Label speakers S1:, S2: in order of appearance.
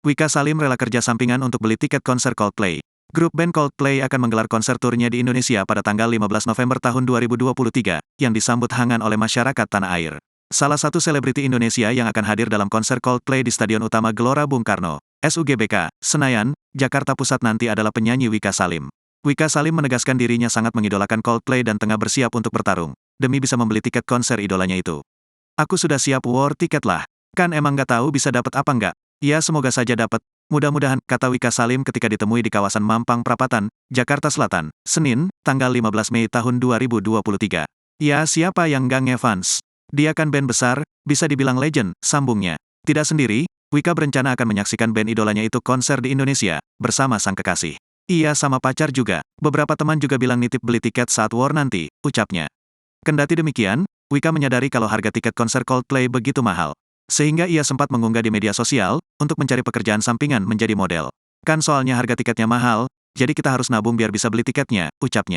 S1: Wika Salim rela kerja sampingan untuk beli tiket konser Coldplay. Grup band Coldplay akan menggelar konser turnya di Indonesia pada tanggal 15 November tahun 2023, yang disambut hangat oleh masyarakat tanah air. Salah satu selebriti Indonesia yang akan hadir dalam konser Coldplay di Stadion Utama Gelora Bung Karno, SUGBK, Senayan, Jakarta Pusat nanti adalah penyanyi Wika Salim. Wika Salim menegaskan dirinya sangat mengidolakan Coldplay dan tengah bersiap untuk bertarung, demi bisa membeli tiket konser idolanya itu. "Aku sudah siap war tiket lah. Kan emang gak tahu bisa dapat apa nggak? Ya semoga saja dapat. Mudah-mudahan," kata Wika Salim ketika ditemui di kawasan Mampang Perapatan, Jakarta Selatan, Senin, tanggal 15 Mei tahun 2023. "Ya siapa yang gak ngefans? Dia kan band besar, bisa dibilang legend," sambungnya. Tidak sendiri, Wika berencana akan menyaksikan band idolanya itu konser di Indonesia, bersama sang kekasih. "Iya sama pacar juga, beberapa teman juga bilang nitip beli tiket saat war nanti," ucapnya. Kendati demikian, Wika menyadari kalau harga tiket konser Coldplay begitu mahal. Sehingga ia sempat mengunggah di media sosial, untuk mencari pekerjaan sampingan menjadi model. "Kan soalnya harga tiketnya mahal, jadi kita harus nabung biar bisa beli tiketnya," ucapnya.